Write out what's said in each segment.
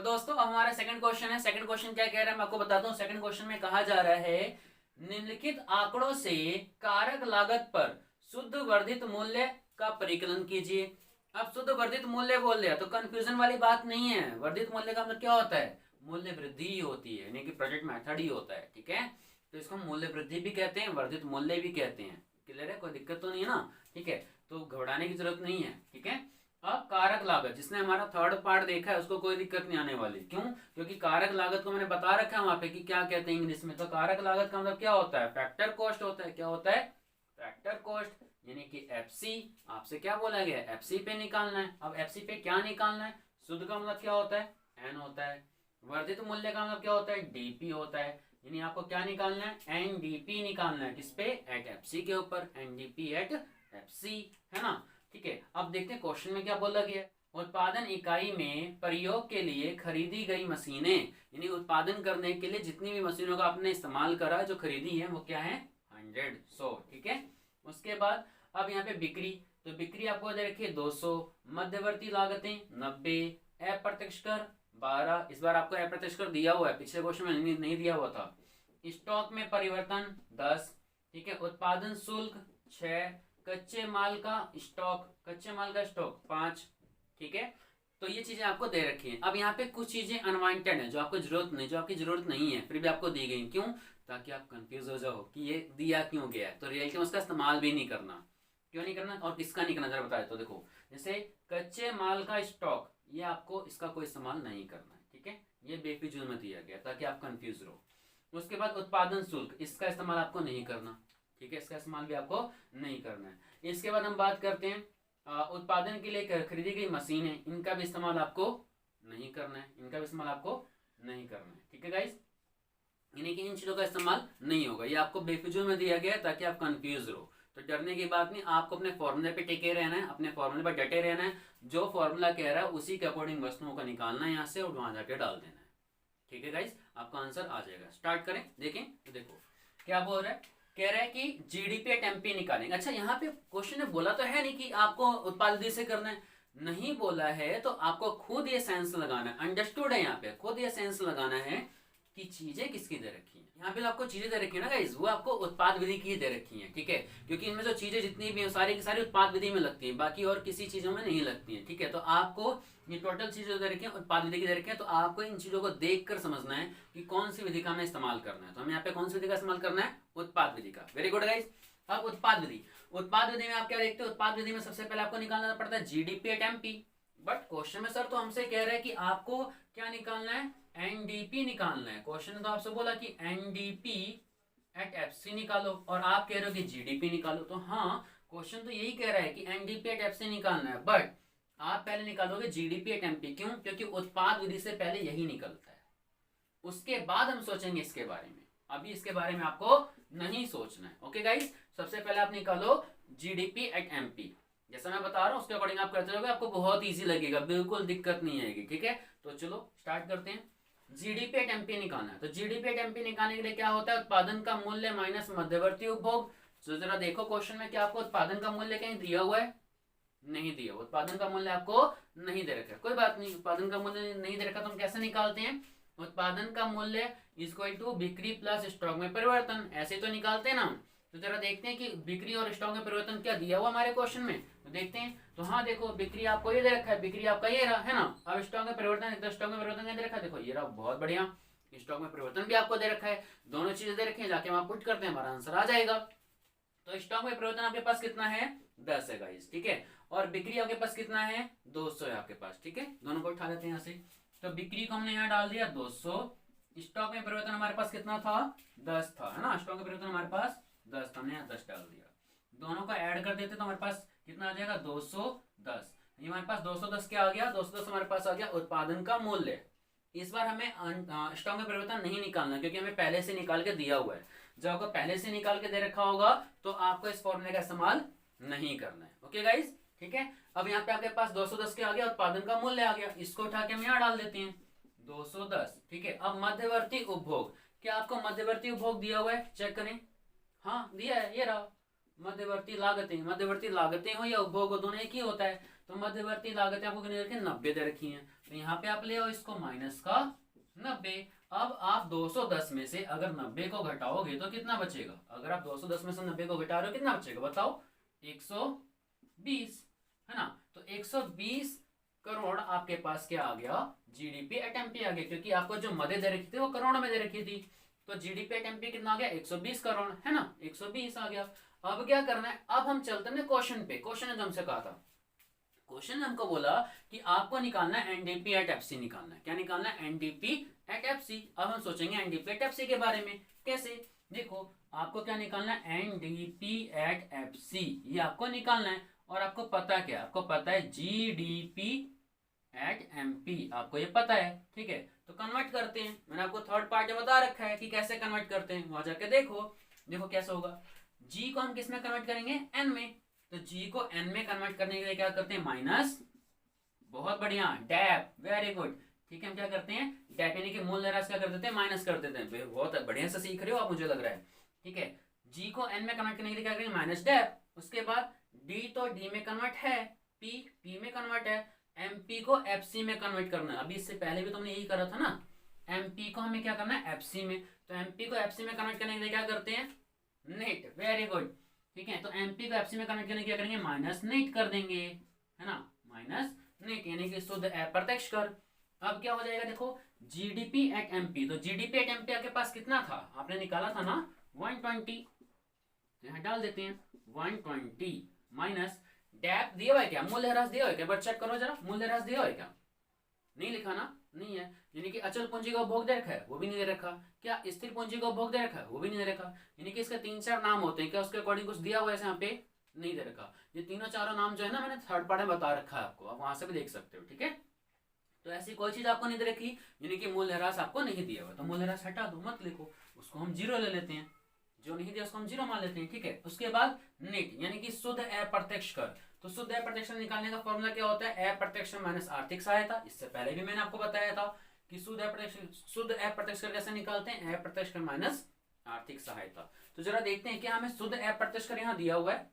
दोस्तों अब हमारा सेकंड क्वेश्चन है। सेकंड क्वेश्चन क्या कह रहा है मैं आपको बताता हूँ। सेकंड क्वेश्चन में कहा जा रहा है निम्नलिखित आंकड़ों से कारक लागत पर शुद्ध वर्धित मूल्य का परिकलन कीजिए। अब शुद्ध वर्धित मूल्य बोल रहे हैं तो कंफ्यूजन वाली बात नहीं है। वर्धित मूल्य का मतलब क्या होता है? मूल्य वृद्धि होती है, यानी कि प्रोजेक्ट मेथड ही होता है। ठीक है, तो इसको मूल्य वृद्धि भी कहते हैं, वर्धित मूल्य भी कहते हैं। क्लियर है? कोई दिक्कत तो नहीं है ना? ठीक है, तो घबराने की जरूरत नहीं है। ठीक है, अब कारक लागत, जिसने हमारा थर्ड पार्ट देखा है उसको कोई दिक्कत नहीं आने वाली। क्यों? क्योंकि कारक लागत को मैंने बता रखा है वहां पे कि क्या कहते हैं इंग्लिश में। तो कारक लागत का मतलब क्या होता है? फैक्टर कॉस्ट होता है। क्या होता है? फैक्टर कॉस्ट, यानी कि एफसी। आपसे क्या बोला गया? एफसी पे निकालना है। अब एफसी पे क्या निकालना है? शुद्ध का मतलब क्या होता है? एन होता है। वर्धित मूल्य का मतलब क्या होता है? डीपी होता है। यानी आपको क्या निकालना है? एनडीपी निकालना है। किस पे? एट एफसी के ऊपर। एनडीपी एट एफसी, है ना? ठीक है, अब देखते हैं क्वेश्चन में क्या बोला गया। उत्पादन इकाई में प्रयोग के लिए खरीदी गई मशीनें, यानी उत्पादन करने के लिए जितनी भी मशीनों का आपने इस्तेमाल करा, जो खरीदी है वो क्या है? 100, 100। ठीक है, उसके बाद अब यहाँ पे बिक्री, तो बिक्री आपको दे रखी है 200। मध्यवर्ती लागतें 90। अप्रत्यक्ष कर 12। इस बार आपको अप्रत्यक्ष कर दिया हुआ है, पिछले क्वेश्चन में नहीं दिया हुआ था। स्टॉक में परिवर्तन 10। ठीक है, उत्पादन शुल्क 6। कच्चे माल का स्टॉक, कच्चे माल का स्टॉक 5। ठीक है, तो ये चीजें आपको दे रखी हैं। अब यहाँ पे कुछ चीजें अनवांटेड है, जो आपको जरूरत नहीं, जो आपकी जरूरत नहीं है, फिर भी आपको दी गई। क्यों? ताकि आप कंफ्यूज हो जाओ कि ये दिया क्यों गया है। तो रियलिटी में उसका इस्तेमाल भी नहीं करना। क्यों नहीं करना और किसका नहीं करना, जरा बताए तो। देखो, जैसे कच्चे माल का स्टॉक, ये आपको इसका कोई इस्तेमाल नहीं करना है। ठीक है, ये बेफिजूल में दिया गया ताकि आप कंफ्यूज रहो। उसके बाद उत्पादन शुल्क, इसका इस्तेमाल आपको नहीं करना। ठीक है, इसका इस्तेमाल भी आपको नहीं करना है। इसके बाद हम बात करते हैं उत्पादन के लिए खरीदी गई मशीन है, इनका भी इस्तेमाल आपको नहीं करना है। इनका भी इस्तेमाल आपको नहीं करना है। ठीक है गाइस, यानी कि इन चीजों का इस्तेमाल नहीं होगा। ये आपको बेफिजूल में दिया गया है ताकि आप कंफ्यूज रहो। तो डरने की बात नहीं, आपको अपने फॉर्मूले पे टिके रहना है, अपने फॉर्मूले पर डटे रहना है। जो फॉर्मूला कह रहा है उसी के अकॉर्डिंग वस्तुओं को निकालना है यहाँ से और वहां जाके डाल देना है। ठीक है गाइस, आपका आंसर आ जाएगा। स्टार्ट करें, देखें तो देखो क्या बोल रहा है। कह रहा है कि जीडीपी एट एमपी निकालेंगे। अच्छा, यहाँ पे क्वेश्चन ने बोला तो है नहीं कि आपको उत्पादित से करना है, नहीं बोला है तो आपको खुद ये सेंस लगाना है। अंडरस्टूड है, यहाँ पे खुद ये सेंस लगाना है कि चीजें किसकी दे रखी हैं। यहाँ पे तो आपको चीजें दे रखी है ना गाइस, वो आपको उत्पाद विधि की दे रखी हैं। ठीक है, क्योंकि इनमें जो चीजें जितनी भी हैं सारी की सारी उत्पाद विधि में लगती हैं, बाकी और किसी चीजों में नहीं लगती हैं। ठीक है, तो आपको ये टोटल चीजें दे रखी हैं उत्पाद विधि की दे रखी है, तो आपको इन चीजों को देख कर समझना है कि कौन सी विधि का हमें इस्तेमाल करना है। तो हमें यहाँ पे कौन सी विधि का इस्तेमाल करना है? उत्पाद विधि का। Very good guys. अब उत्पाद विधि, उत्पाद विधि में आप क्या देखते हो? उत्पाद विधि में सबसे पहले आपको निकालना पड़ता है GDP at MP. But question में सर तो हमसे कह रहा है कि आपको क्या निकालना है? एनडीपी निकालना है। क्वेश्चन ने तो आपसे बोला कि एनडीपी एट एफसी निकालो और आप कह रहे हो कि जीडीपी निकालो। तो हाँ, क्वेश्चन तो यही कह रहा है कि एनडीपी एट एफसी निकालना है, बट आप पहले निकालोगे जीडीपी एट एमपी। क्यों? क्योंकि उत्पाद विधि से पहले यही निकलता है, उसके बाद हम सोचेंगे इसके बारे में। अभी इसके बारे में आपको नहीं सोचना है। ओके गाइस, सबसे पहले आप निकालो जीडीपी एट एमपी। जैसा मैं बता रहा हूँ उसके अकॉर्डिंग आप करते रहोगे, आपको बहुत इजी लगेगा, बिल्कुल दिक्कत नहीं आएगी। ठीक है, तो चलो स्टार्ट करते हैं। जीडीपी एट एमपी निकालना है, तो जीडीपी एट एमपी निकालने के लिए क्या होता है? उत्पादन का मूल्य माइनस मध्यवर्ती उपभोग। तो जरा देखो क्वेश्चन में क्या आपको उत्पादन का मूल्य कहीं दिया हुआ है? नहीं दिया। उत्पादन का मूल्य आपको नहीं दे रखा है, कोई बात नहीं। उत्पादन का मूल्य नहीं दे रखा तो हम कैसे निकालते हैं? उत्पादन का मूल्य इक्वल टू बिक्री प्लस स्टॉक में परिवर्तन, ऐसे तो निकालते हैं ना। तो जरा देखते हैं कि बिक्री और स्टॉक में परिवर्तन क्या दिया हुआ हमारे क्वेश्चन में, तो देखते हैं। तो हाँ देखो, बिक्री आपको ये दे रखा है, बिक्री आपका ये रहा है ना। अब स्टॉक में परिवर्तन, तो स्टॉक में परिवर्तन क्या दे रखा है? देखो ये रहा, बहुत बढ़िया। स्टॉक में परिवर्तन भी आपको दे रखा है, दोनों चीजें दे रखी है, जाके हम पुट करते हैं, हमारा आंसर आ जाएगा। तो स्टॉक में परिवर्तन आपके पास कितना है? 10 है गाइस। ठीक है, और बिक्री आपके पास कितना है? 200 है आपके पास। ठीक है, दोनों को उठा लेते हैं यहाँ से। तो बिक्री को हमने यहाँ डाल दिया 200। स्टॉक में परिवर्तन हमारे पास कितना था? 10 था, है ना। स्टॉक में परिवर्तन हमारे पास 10 था, हमने यहाँ 10 डाल दिया। दोनों को ऐड कर देते तो हमारे पास कितना आ जाएगा? 210। ये हमारे पास 210 क्या आ गया? 210 हमारे पास आ गया उत्पादन का मूल्य। इस बार हमें स्टॉक में परिवर्तन नहीं निकालना, क्योंकि हमें पहले से निकाल के दिया हुआ है। जब आपको पहले से निकाल के दे रखा होगा तो आपको इस फॉर्मूले का इस्तेमाल नहीं करना है। ओके गाइस, ठीक है। अब यहाँ पे आपके पास 210 क्या आ गया? उत्पादन का मूल्य आ गया। इसको उठा के हम यहाँ डाल देते हैं 210। ठीक है, अब मध्यवर्ती उपभोग, क्या आपको मध्यवर्ती उपभोग दिया हुआ है? चेक करें। हाँ दिया है, ये रहा। मध्यवर्ती लागतें, मध्यवर्ती लागतें हो या उपभोग हो, दोनों एक ही होता है। तो मध्यवर्ती लागतें आपको कितनी दे रखी है? 90 दे रखी हैं। तो यहाँ पे आप ले आओ इसको माइनस का 90। अब आप 210 में से अगर 90 को घटाओगे तो कितना बचेगा? अगर आप 210 में से 90 को घटा रहे हो कितना बचेगा बताओ? 120, है ना। तो 120 करोड़ आपके पास क्या आ गया? जीडीपी एट एमपी आ गया, क्योंकि आपको जो मदद दे रखी थी वो करोड़ में दे रखी थी। तो जीडीपी एट एमपी कितना आ गया? 120 करोड़, है ना। 120 आ गया। अब क्या करना है? अब हम चलते हैं क्वेश्चन पे। क्वेश्चन ने हमसे कहा था, क्वेश्चन ने हमको बोला कि आपको निकालना है एनडीपी एट एफसी निकालना है। क्या निकालना है? NDP at FC. अब हम सोचेंगे एनडीपी एट एफसी के बारे में। कैसे? देखो, आपको क्या निकालना है? एनडीपी एट एफसी, ये आपको निकालना है। और आपको पता क्या? आपको पता है जीडीपी एट एमपी, आपको ये पता है, ठीक है। तो कन्वर्ट करते हैं। मैंने आपको थर्ड पार्ट में बता रखा है कि कैसे कन्वर्ट करते हैं, वहां जाके देखो। देखो कैसे होगा। जी को हम किस में कन्वर्ट करेंगे? एन में। तो जी को एन में कन्वर्ट करने के लिए क्या करते हैं? माइनस, बहुत बढ़िया, डैप, वेरी गुड, ठीक है। हम क्या करते हैं? डैप यानी कि मूलधरास क्या कर देते हैं? माइनस कर देते हैं। बहुत बढ़िया से सीख रहे हो आप, मुझे लग रहा है, ठीक है। जी को एन में कन्वर्ट करने के लिए क्या करेंगे? माइनस डैप। उसके बाद डी तो डी में कन्वर्ट है, पी पी में कन्वर्ट है, एमपी को एफसी में कन्वर्ट करना है। अभी इससे पहले भी तुमने यही करा था ना। एमपी को हमें क्या करना है? एफसी में। तो एमपी को एफसी में कन्वर्ट करने के लिए क्या करते हैं? नेट, वेरी गुड, ठीक है। तो एमपी को एफसी में कन्वर्ट करने क्या करेंगे? माइनस नेट कर देंगे, है ना। माइनस नेट यानी कि शुद्ध अप्रत्यक्ष कर। अब क्या हो जाएगा? देखो, जीडीपी एट एमपी। तो जीडीपी एट एमपी आपके पास कितना था? आपने निकाला था ना 120। यहाँ डाल देते हैं 120 माइनस डैप दिया हुआ है क्या? मूल्यह्रास दिया हुआ है क्या? बट चेक करो जरा, मूल्यह्रास दिया हुआ है क्या? नहीं लिखा ना, नहीं है। यानी कि अचल पूंजी का उपभोग दे रखा है, वो भी नहीं दे रखा। क्या स्थिर पूंजी का उपभोग दे रखा है? वो भी नहीं दे रखा। यानी कि इसके 3-4 नाम होते हैं, क्या उसके अकॉर्डिंग कुछ दिया हुआ है यहाँ पे? नहीं दे रखा। ये तीनों चारों नाम जो है ना, मैंने थर्ड पार्ट में बता रखा है आपको, आप वहां से भी देख सकते हो, ठीक है। तो ऐसी कोई चीज आपको नहीं दे रखी, यानी कि मूल्यह्रास आपको नहीं दिया हुआ, तो मूल्यह्रास हटा दो, मत लिखो, उसको हम जीरो ले लेते हैं। जो नहीं दिया उसको हम जीरो मान लेते हैं, ठीक है। उसके बाद नेट यानी कि शुद्ध अप्रत्यक्ष कर। तो शुद्ध अप्रत्यक्ष निकालने का फॉर्मूला क्या होता है? अप्रत्यक्ष माइनस आर्थिक सहायता। इससे पहले भी मैंने आपको बताया था कि शुद्ध अप्रत्यक्ष कर कैसे निकालते हैं? अप्रत्यक्ष कर माइनस आर्थिक सहायता। तो जरा देखते हैं कि हमें शुद्ध अप्रत्यक्ष कर यहाँ दिया हुआ है।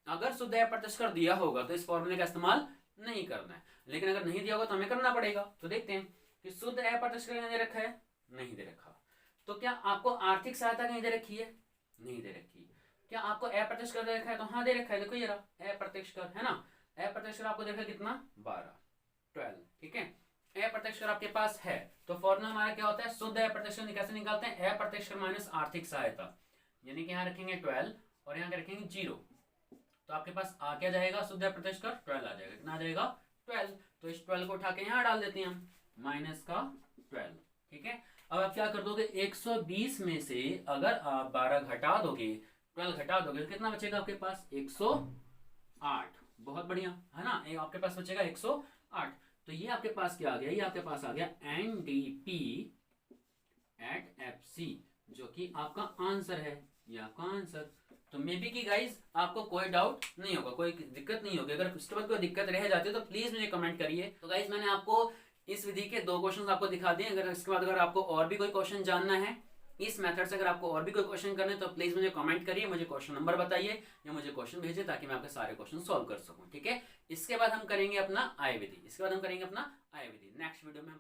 अगर शुद्ध अप्रत्यक्ष कर दिया होगा तो इस फॉर्मूले का इस्तेमाल नहीं करना है, लेकिन अगर नहीं दिया होगा तो हमें करना पड़ेगा। तो देखते हैं कि शुद्ध अप्रत्यक्ष कर दे रखा है, नहीं दे रखा। तो क्या आपको आर्थिक सहायता नहीं दे रखी है? नहीं दे रखी। क्या आपको अप्रत्यक्ष कर दे रखा है? तो हाँ दे रखा है, देखो ये रहा अप्रत्यक्ष कर, है ना। अप्रत्यक्ष कर आपको देखा कितना? 12, ठीक है। अप्रत्यक्ष कर आपके पास है, तो फॉर्मूला हमारा क्या होता है? शुद्ध अप्रत्यक्ष कर कैसे निकालते हैं? अप्रत्यक्ष कर माइनस आर्थिक सहायता, यानी कि यहाँ रखेंगे 12 और यहाँ रखेंगे 0। तो आपके पास आ क्या जाएगा? शुद्ध अप्रत्यक्ष कर 12 आ जाएगा। कितना आ जाएगा? 12। तो इस 12 को उठा के यहाँ डाल देते हैं हम, माइनस का 12, ठीक है। अब आप क्या कर दोगे? 120 में से अगर आप 12 घटा दोगे, 12 घटा दोगे, तो कितना बचेगा आपके पास? 108। बहुत बढ़िया, है ना। आपके पास बचेगा 108। तो ये आपके पास क्या आ गया? ये आपके पास आ गया एनडीपी एट एफसी, जो कि आपका आंसर है। ये आपका आंसर। तो मे बी की गाइज आपको कोई डाउट नहीं होगा, कोई दिक्कत नहीं होगी। अगर उसके बाद कोई दिक्कत रह जाती है तो प्लीज मुझे कमेंट करिए। तो गाइज मैंने आपको इस विधि के 2 क्वेश्चन आपको दिखा दिए। अगर इसके बाद अगर आपको और भी कोई क्वेश्चन जानना है इस मेथड से, अगर आपको और भी कोई क्वेश्चन करने तो प्लीज मुझे कमेंट करिए, मुझे क्वेश्चन नंबर बताइए या मुझे क्वेश्चन भेजिए ताकि मैं आपके सारे क्वेश्चन सॉल्व कर सकूं, ठीक है। इसके बाद हम करेंगे अपना आय विधि। नेक्स्ट वीडियो में हम